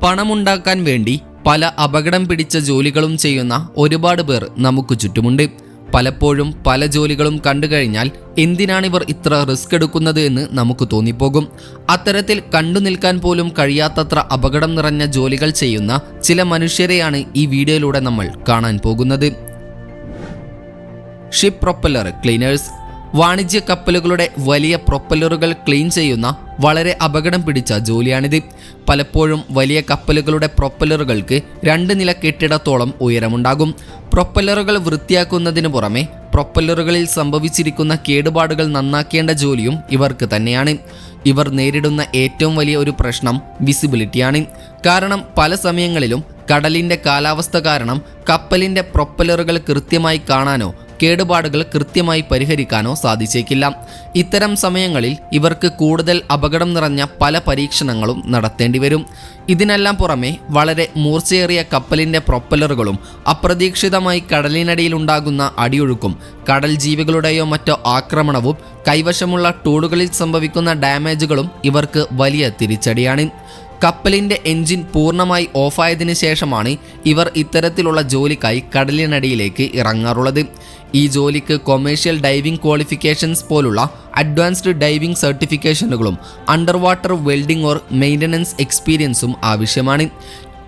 പണമുണ്ടാക്കാൻ വേണ്ടി പല അപകടം പിടിച്ച ജോലികളും ചെയ്യുന്ന ഒരുപാട് പേർ നമുക്ക് ചുറ്റുമുണ്ട്. പലപ്പോഴും പല ജോലികളും കണ്ടു കഴിഞ്ഞാൽ എന്തിനാണിവർ ഇത്ര റിസ്ക് എടുക്കുന്നത് എന്ന് നമുക്ക് തോന്നിപ്പോകും. അത്തരത്തിൽ കണ്ടു നിൽക്കാൻ പോലും കഴിയാത്തത്ര അപകടം നിറഞ്ഞ ജോലികൾ ചെയ്യുന്ന ചില മനുഷ്യരെയാണ് ഈ വീഡിയോയിലൂടെ നമ്മൾ കാണാൻ പോകുന്നത്. Ship propeller cleaners. വാണിജ്യ കപ്പലുകളുടെ വലിയ പ്രൊപ്പല്ലറുകൾ ക്ലീൻ ചെയ്യുന്ന വളരെ അപകടം പിടിച്ച ജോലിയാണിത്. പലപ്പോഴും വലിയ കപ്പലുകളുടെ പ്രൊപ്പല്ലറുകൾക്ക് 2 നില കെട്ടിടത്തോളം ഉയരമുണ്ടാകും. പ്രൊപ്പല്ലറുകൾ വൃത്തിയാക്കുന്നതിന് പുറമെ പ്രൊപ്പല്ലറുകളിൽ സംഭവിച്ചിരിക്കുന്ന കേടുപാടുകൾ നന്നാക്കേണ്ട ജോലിയും ഇവർക്ക് തന്നെയാണ്. ഇവർ നേരിടുന്ന ഏറ്റവും വലിയ ഒരു പ്രശ്നം വിസിബിലിറ്റിയാണ്. കാരണം പല സമയങ്ങളിലും കടലിൻ്റെ കാലാവസ്ഥ കാരണം കപ്പലിൻ്റെ പ്രൊപ്പല്ലറുകൾ കൃത്യമായി കാണാനോ കേടുപാടുകൾ കൃത്യമായി പരിഹരിക്കാനോ സാധിച്ചേക്കില്ല. ഇത്തരം സമയങ്ങളിൽ ഇവർക്ക് കൂടുതൽ അപകടം നിറഞ്ഞ പല പരീക്ഷണങ്ങളും നടത്തേണ്ടി വരും. ഇതിനെല്ലാം പുറമെ വളരെ മൂർച്ചയേറിയ കപ്പലിൻ്റെ പ്രൊപ്പല്ലറുകളും അപ്രതീക്ഷിതമായി കടലിനടിയിലുണ്ടാകുന്ന അടിയൊഴുക്കും കടൽ ജീവികളുടെയോ മറ്റോ ആക്രമണവും കൈവശമുള്ള ടൂളുകളിൽ സംഭവിക്കുന്ന ഡാമേജുകളും ഇവർക്ക് വലിയ തിരിച്ചടിയാണ്. കപ്പലിൻ്റെ എൻജിൻ പൂർണ്ണമായി ഓഫായതിനു ശേഷമാണ് ഇവർ ഇത്തരത്തിലുള്ള ജോലിക്കായി കടലിനടിയിലേക്ക് ഇറങ്ങാറുള്ളത്. ഈ ജോലിക്ക് കൊമേഴ്ഷ്യൽ ഡൈവിംഗ് ക്വാളിഫിക്കേഷൻസ് പോലുള്ള അഡ്വാൻസ്ഡ് ഡൈവിംഗ് സർട്ടിഫിക്കേഷനുകളും under water welding or maintenance എക്സ്പീരിയൻസും ആവശ്യമാണ്.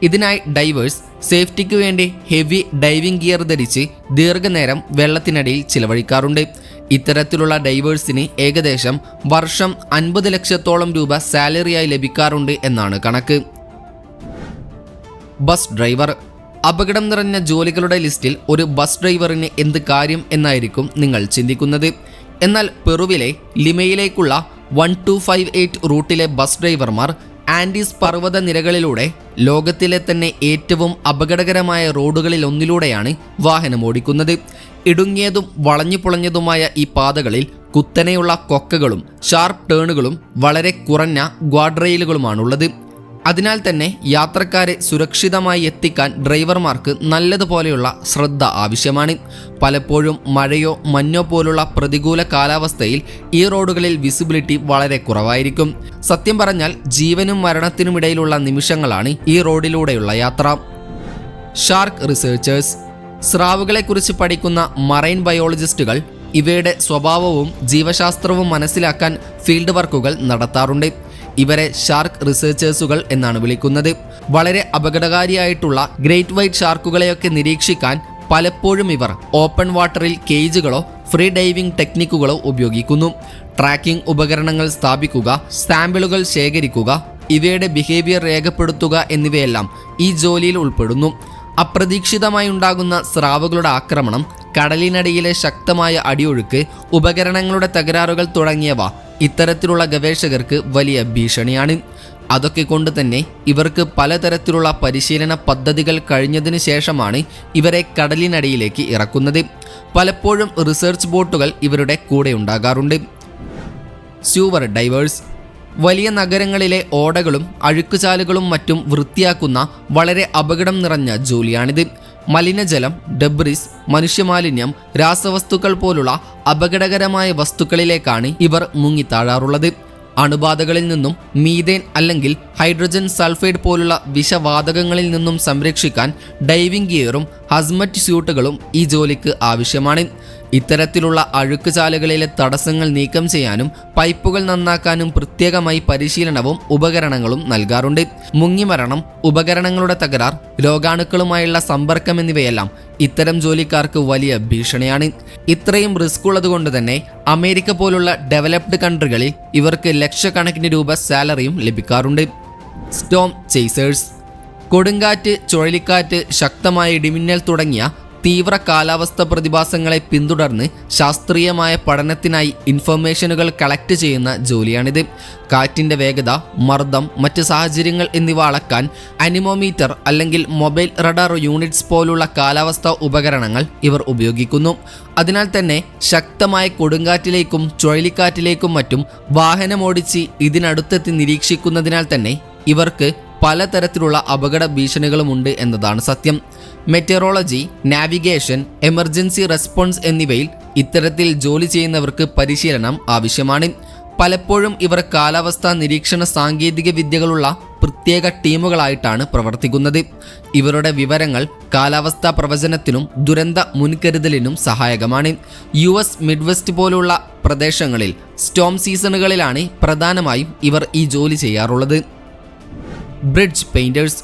ഇതിനായി ഡൈവേഴ്സ് സേഫ്റ്റിക്ക് വേണ്ടി ഹെവി ഡൈവിംഗ് ഗിയർ ധരിച്ച് ദീർഘനേരം വെള്ളത്തിനടിയിൽ ചിലവഴിക്കാറുണ്ട്. ഇത്തരത്തിലുള്ള ഡൈവേഴ്സിന് ഏകദേശം വർഷം 50 ലക്ഷത്തോളം രൂപ സാലറിയായി ലഭിക്കാറുണ്ട് എന്നാണ് കണക്ക്. Bus driver. അപകടം നിറഞ്ഞ ജോലികളുടെ ലിസ്റ്റിൽ ഒരു ബസ് ഡ്രൈവറിന് എന്ത് കാര്യം എന്നായിരിക്കും നിങ്ങൾ ചിന്തിക്കുന്നത്. എന്നാൽ പെറുവിലെ ലിമയിലേക്കുള്ള 1258 റൂട്ടിലെ ബസ് ഡ്രൈവർമാർ ആൻഡീസ് പർവ്വത നിരകളിലൂടെ ലോകത്തിലെ തന്നെ ഏറ്റവും അപകടകരമായ റോഡുകളിൽ ഒന്നിലൂടെയാണ് വാഹനം ഓടിക്കുന്നത്. ഇടുങ്ങിയതും വളഞ്ഞു പുളഞ്ഞതുമായ ഈ പാതകളിൽ കുത്തനെയുള്ള കൊക്കകളും ഷാർപ്പ് ടേണുകളും വളരെ കുറഞ്ഞ ഗാർഡ്റെയിലുകളുമാണുള്ളത്. അതിനാൽ തന്നെ യാത്രക്കാരെ സുരക്ഷിതമായി എത്തിക്കാൻ ഡ്രൈവർമാർക്ക് നല്ലതുപോലെയുള്ള ശ്രദ്ധ ആവശ്യമാണ്. പലപ്പോഴും മഴയോ മഞ്ഞോ പോലുള്ള പ്രതികൂല കാലാവസ്ഥയിൽ ഈ റോഡുകളിൽ വിസിബിലിറ്റി വളരെ കുറവായിരിക്കും. സത്യം പറഞ്ഞാൽ ജീവനും മരണത്തിനുമിടയിലുള്ള നിമിഷങ്ങളാണ് ഈ റോഡിലൂടെയുള്ള യാത്ര. Shark researchers. സ്രാവുകളെക്കുറിച്ച് പഠിക്കുന്ന മറൈൻ ബയോളജിസ്റ്റുകൾ ഇവയുടെ സ്വഭാവവും ജീവശാസ്ത്രവും മനസ്സിലാക്കാൻ ഫീൽഡ് വർക്കുകൾ നടത്താറുണ്ട്. ഇവരെ ഷാർക്ക് റിസർച്ചേഴ്സുകൾ എന്നാണ് വിളിക്കുന്നത്. വളരെ അപകടകാരിയായിട്ടുള്ള ഗ്രേറ്റ് വൈറ്റ് ഷാർക്കുകളെയൊക്കെ നിരീക്ഷിക്കാൻ പലപ്പോഴും ഇവർ ഓപ്പൺ വാട്ടറിൽ കേജുകളോ ഫ്രീ ഡൈവിംഗ് ടെക്നിക്കുകളോ ഉപയോഗിക്കുന്നു. ട്രാക്കിംഗ് ഉപകരണങ്ങൾ സ്ഥാപിക്കുക, സാമ്പിളുകൾ ശേഖരിക്കുക, ഇവയുടെ ബിഹേവിയർ രേഖപ്പെടുത്തുക എന്നിവയെല്ലാം ഈ ജോലിയിൽ ഉൾപ്പെടുന്നു. അപ്രതീക്ഷിതമായി ഉണ്ടാകുന്ന സ്രാവുകളുടെ ആക്രമണം, കടലിനടിയിലെ ശക്തമായ അടിയൊഴുക്ക്, ഉപകരണങ്ങളുടെ തകരാറുകൾ തുടങ്ങിയവ ഇത്തരത്തിലുള്ള ഗവേഷകർക്ക് വലിയ ഭീഷണിയാണ്. അതൊക്കെ കൊണ്ട് തന്നെ ഇവർക്ക് പലതരത്തിലുള്ള പരിശീലന പദ്ധതികൾ കഴിഞ്ഞതിന് ശേഷമാണ് ഇവരെ കടലിനടിയിലേക്ക് ഇറക്കുന്നത്. പലപ്പോഴും റിസർച്ച് ബോട്ടുകൾ ഇവരുടെ കൂടെ ഉണ്ടാകാറുണ്ട്. Sewer divers. വലിയ നഗരങ്ങളിലെ ഓടകളും അഴുക്കുചാലുകളും മറ്റും വൃത്തിയാക്കുന്ന വളരെ അപകടം നിറഞ്ഞ ജോലിയാണിത്. മലിനജലം, ഡെബ്രിസ്, മനുഷ്യമാലിന്യം, രാസവസ്തുക്കൾ പോലുള്ള അപകടകരമായ വസ്തുക്കളിലേക്കാണ് ഇവർ മുങ്ങിത്താഴാറുള്ളത്. അണുബാധകളിൽ നിന്നും മീഥേൻ അല്ലെങ്കിൽ ഹൈഡ്രജൻ സൾഫൈഡ് പോലുള്ള വിഷവാതകങ്ങളിൽ നിന്നും സംരക്ഷിക്കാൻ ഡൈവിംഗ് ഗിയറും ഹസ്മറ്റ് സ്യൂട്ടുകളും ഈ ജോലിക്ക് ആവശ്യമാണ്. ഇത്തരത്തിലുള്ള അഴുക്കുചാലുകളിലെ തടസ്സങ്ങൾ നീക്കം ചെയ്യാനും പൈപ്പുകൾ നന്നാക്കാനും പ്രത്യേകമായി പരിശീലനവും ഉപകരണങ്ങളും നൽകാറുണ്ട്. മുങ്ങിമരണം, ഉപകരണങ്ങളുടെ തകരാർ, രോഗാണുക്കളുമായുള്ള സമ്പർക്കം എന്നിവയെല്ലാം ഇത്തരം ജോലിക്കാർക്ക് വലിയ ഭീഷണിയാണ്. ഇത്രയും റിസ്ക് ഉള്ളതുകൊണ്ട് തന്നെ അമേരിക്ക പോലുള്ള ഡെവലപ്ഡ് കൺട്രികളിൽ ഇവർക്ക് ലക്ഷക്കണക്കിന് രൂപ സാലറിയും ലഭിക്കാറുണ്ട്. Storm Chasers. കൊടുങ്കാറ്റ്, ചുഴലിക്കാറ്റ്, ശക്തമായ ഇടിമിന്നൽ തുടങ്ങിയ തീവ്ര കാലാവസ്ഥ പ്രതിഭാസങ്ങളെ പിന്തുടർന്ന് ശാസ്ത്രീയമായ പഠനത്തിനായി ഇൻഫർമേഷനുകൾ കളക്ട് ചെയ്യുന്ന ജോലിയാണിത്. കാറ്റിൻ്റെ വേഗത, മർദ്ദം, മറ്റ് സാഹചര്യങ്ങൾ എന്നിവ അളക്കാൻ അനിമോമീറ്റർ അല്ലെങ്കിൽ മൊബൈൽ റഡാർ യൂണിറ്റ്സ് പോലുള്ള കാലാവസ്ഥാ ഉപകരണങ്ങൾ ഇവർ ഉപയോഗിക്കുന്നു. അതിനാൽ തന്നെ ശക്തമായ കൊടുങ്കാറ്റിലേക്കും ചുഴലിക്കാറ്റിലേക്കും മറ്റും വാഹനമോടിച്ച് ഇതിനടുത്തെത്തി നിരീക്ഷിക്കുന്നതിനാൽ തന്നെ ഇവർക്ക് പലതരത്തിലുള്ള അപകട ഭീഷണികളുമുണ്ട് എന്നതാണ് സത്യം. മെറ്ററോളജി, നാവിഗേഷൻ, എമർജൻസി റെസ്പോൺസ് എന്നിവയിൽ ഇത്തരത്തിൽ ജോലി ചെയ്യുന്നവർക്ക് പരിശീലനം ആവശ്യമാണ്. പലപ്പോഴും ഇവർ കാലാവസ്ഥാ നിരീക്ഷണ സാങ്കേതിക വിദ്യകളുള്ള പ്രത്യേക ടീമുകളായിട്ടാണ് പ്രവർത്തിക്കുന്നത്. ഇവരുടെ വിവരങ്ങൾ കാലാവസ്ഥാ പ്രവചനത്തിനും ദുരന്ത മുൻകരുതലിനും സഹായകമാണ്. US മിഡ്വെസ്റ്റ് പോലുള്ള പ്രദേശങ്ങളിൽ സ്റ്റോം സീസണുകളിലാണ് പ്രധാനമായും ഇവർ ഈ ജോലി ചെയ്യാറുള്ളത്. ബ്രിഡ്ജ് പെയിന്റേഴ്സ്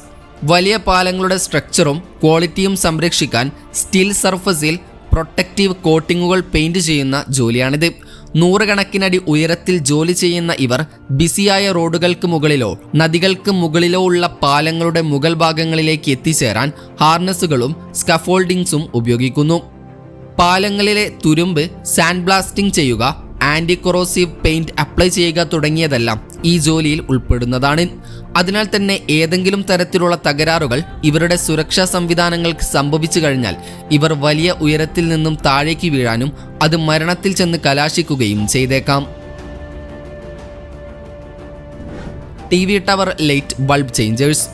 വലിയ പാലങ്ങളുടെ സ്ട്രക്ചറും ക്വാളിറ്റിയും സംരക്ഷിക്കാൻ സ്റ്റീൽ സർഫസിൽ പ്രൊട്ടക്റ്റീവ് കോട്ടിങ്ങുകൾ പെയിന്റ് ചെയ്യുന്ന ജോലിയാണിത്. നൂറുകണക്കിനടി ഉയരത്തിൽ ജോലി ചെയ്യുന്ന ഇവർ ബിസിയായ റോഡുകൾക്ക് മുകളിലോ നദികൾക്ക് മുകളിലോ ഉള്ള പാലങ്ങളുടെ മുകൾ ഭാഗങ്ങളിലേക്ക് എത്തിച്ചേരാൻ ഹാർനസുകളും സ്കഫോൾഡിങ്സും ഉപയോഗിക്കുന്നു. പാലങ്ങളിലെ തുരുമ്പ് സാൻഡ് ബ്ലാസ്റ്റിംഗ് ചെയ്യുക, ആന്റി കൊറോസീവ് പെയിന്റ് അപ്ലൈ ചെയ്യുക തുടങ്ങിയതെല്ലാം ഈ ജോലിയിൽ ഉൾപ്പെടുന്നതാണ്. അതിനാൽ തന്നെ ഏതെങ്കിലും തരത്തിലുള്ള തകരാറുകൾ ഇവരുടെ സുരക്ഷാ സംവിധാനങ്ങൾക്ക് സംഭവിച്ചു കഴിഞ്ഞാൽ ഇവർ വലിയ ഉയരത്തിൽ നിന്നും താഴേക്ക് വീഴാനും അത് മരണത്തിൽ ചെന്ന് കലാശിക്കുകയും ചെയ്തേക്കാം. TV tower light bulb changers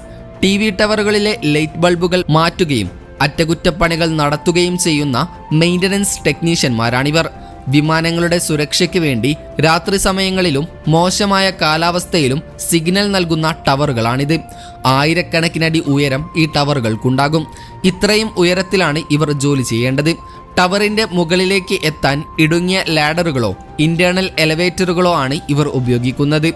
TV ടവറുകളിലെ ലൈറ്റ് ബൾബുകൾ മാറ്റുകയും അറ്റകുറ്റപ്പണികൾ നടത്തുകയും ചെയ്യുന്ന മെയിൻ്റനൻസ് ടെക്നീഷ്യന്മാരാണിവർ. വിമാനങ്ങളുടെ സുരക്ഷയ്ക്ക് വേണ്ടി രാത്രി സമയങ്ങളിലും മോശമായ കാലാവസ്ഥയിലും സിഗ്നൽ നൽകുന്ന ടവറുകളാണിത്. ആയിരക്കണക്കിനടി ഉയരം ഈ ടവറുകൾക്കുണ്ടാകും. ഇത്രയും ഉയരത്തിലാണ് ഇവർ ജോലി ചെയ്യേണ്ടത്. ടവറിന്റെ മുകളിലേക്ക് എത്താൻ ഇടുങ്ങിയ ലാഡറുകളോ ഇന്റേണൽ എലവേറ്ററുകളോ ആണ് ഇവർ ഉപയോഗിക്കുന്നത്.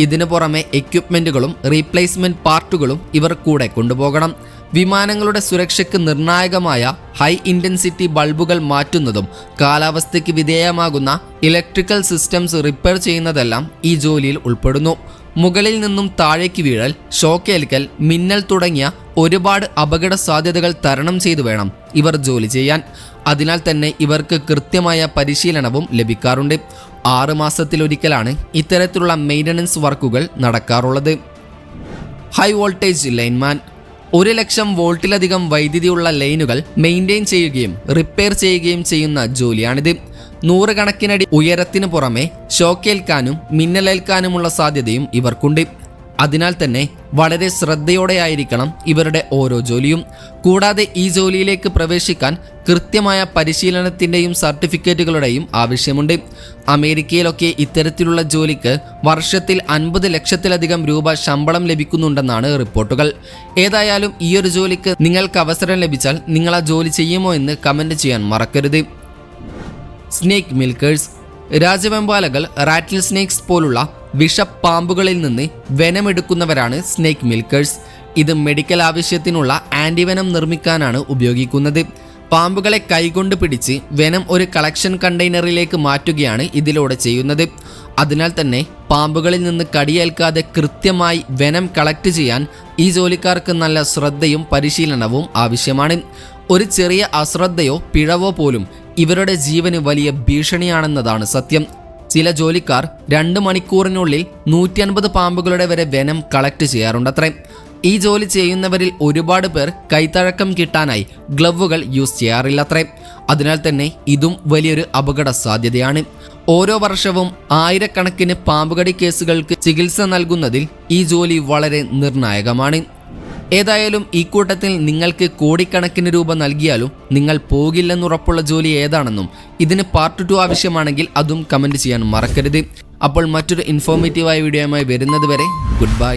ഇതിനു പുറമെ എക്യുപ്മെന്റുകളും റീപ്ലേസ്മെന്റ് പാർട്ടുകളും ഇവർ കൂടെ കൊണ്ടുപോകണം. വിമാനങ്ങളുടെ സുരക്ഷയ്ക്ക് നിർണായകമായ ഹൈ ഇൻറ്റൻസിറ്റി ബൾബുകൾ മാറ്റുന്നതും കാലാവസ്ഥയ്ക്ക് വിധേയമാകുന്ന ഇലക്ട്രിക്കൽ സിസ്റ്റംസ് റിപ്പയർ ചെയ്യുന്നതെല്ലാം ഈ ജോലിയിൽ ഉൾപ്പെടുന്നു. മുകളിൽ നിന്നും താഴേക്ക് വീഴൽ, ഷോക്കേൽക്കൽ, മിന്നൽ തുടങ്ങിയ ഒരുപാട് അപകട സാധ്യതകൾ തരണം ചെയ്തു വേണം ഇവർ ജോലി ചെയ്യാൻ. അതിനാൽ തന്നെ ഇവർക്ക് കൃത്യമായ പരിശീലനവും ലഭിക്കാറുണ്ട്. 6 മാസത്തിലൊരിക്കലാണ് ഇത്തരത്തിലുള്ള മെയിൻ്റനൻസ് വർക്കുകൾ നടക്കാറുള്ളത്. ഹൈ വോൾട്ടേജ് ലൈൻമാൻ 1,00,000 വോൾട്ടിലധികം വൈദ്യുതിയുള്ള ലൈനുകൾ മെയിൻറ്റെയിൻ ചെയ്യുകയും റിപ്പയർ ചെയ്യുകയും ചെയ്യുന്ന ജോലിയാണിത്. നൂറുകണക്കിനടി ഉയരത്തിന് പുറമെ ഷോക്കേൽക്കാനും മിന്നലേൽക്കാനുമുള്ള സാധ്യതയും ഇവർക്കുണ്ട്. അതിനാൽ തന്നെ വളരെ ശ്രദ്ധയോടെയായിരിക്കണം ഇവരുടെ ഓരോ ജോലിയും. കൂടാതെ ഈ ജോലിയിലേക്ക് പ്രവേശിക്കാൻ കൃത്യമായ പരിശീലനത്തിൻ്റെയും സർട്ടിഫിക്കറ്റുകളുടെയും ആവശ്യമുണ്ട്. അമേരിക്കയിലൊക്കെ ഇത്തരത്തിലുള്ള ജോലിക്ക് വർഷത്തിൽ 50 ലക്ഷത്തിലധികം രൂപ ശമ്പളം ലഭിക്കുന്നുണ്ടെന്നാണ് റിപ്പോർട്ടുകൾ. ഏതായാലും ഈയൊരു ജോലിക്ക് നിങ്ങൾക്ക് അവസരം ലഭിച്ചാൽ നിങ്ങൾ ആ ജോലി ചെയ്യുമോ എന്ന് കമൻറ്റ് ചെയ്യാൻ മറക്കരുത്. സ്നേക്ക് മിൽക്കേഴ്സ് രാജവെമ്പാലകൾ, റാറ്റിൽ സ്നേക്സ് പോലുള്ള വിഷപ്പാമ്പുകളിൽ നിന്ന് വെനമെടുക്കുന്നവരാണ് സ്നേക്ക് മിൽക്കേഴ്സ്. ഇത് മെഡിക്കൽ ആവശ്യത്തിനുള്ള ആൻറ്റിവെനം നിർമ്മിക്കാനാണ് ഉപയോഗിക്കുന്നത്. പാമ്പുകളെ കൈകൊണ്ട് പിടിച്ച് വെനം ഒരു കളക്ഷൻ കണ്ടെയ്നറിലേക്ക് മാറ്റുകയാണ് ഇതിലൂടെ ചെയ്യുന്നത്. അതിനാൽ തന്നെ പാമ്പുകളിൽ നിന്ന് കടിയേൽക്കാതെ കൃത്യമായി വെനം കളക്ട് ചെയ്യാൻ ഈ ജോലിക്കാർക്ക് നല്ല ശ്രദ്ധയും പരിശീലനവും ആവശ്യമാണ്. ഒരു ചെറിയ അശ്രദ്ധയോ പിഴവോ പോലും ഇവരുടെ ജീവന് വലിയ ഭീഷണിയാണെന്നതാണ് സത്യം. ചില ജോലിക്കാർ 2 മണിക്കൂറിനുള്ളിൽ 150 പാമ്പുകളുടെ വരെ വെനം കളക്ട് ചെയ്യാറുണ്ടത്രേ. ഈ ജോലി ചെയ്യുന്നവരിൽ ഒരുപാട് പേർ കൈത്തഴക്കം കിട്ടാനായി ഗ്ലൗവുകൾ യൂസ് ചെയ്യാറില്ലത്രേ. അതിനാൽ തന്നെ ഇതും വലിയൊരു അപകട സാധ്യതയാണ്. ഓരോ വർഷവും ആയിരക്കണക്കിന് പാമ്പുകടി കേസുകൾക്ക് ചികിത്സ നൽകുന്നതിൽ ഈ ജോലി വളരെ നിർണായകമാണ്. ഏതായാലും ഈ കൂട്ടത്തിൽ നിങ്ങൾക്ക് കോടിക്കണക്കിന് രൂപ നൽകിയാലും നിങ്ങൾ പോകില്ലെന്നുറപ്പുള്ള ജോലി ഏതാണെന്നും ഇതിന് പാർട്ട് 2 ആവശ്യമാണെങ്കിൽ അതും കമൻറ്റ് ചെയ്യാൻ മറക്കരുത്. അപ്പോൾ മറ്റൊരു ഇൻഫോർമേറ്റീവായ വീഡിയോയുമായി വരുന്നത് വരെ ഗുഡ് ബൈ.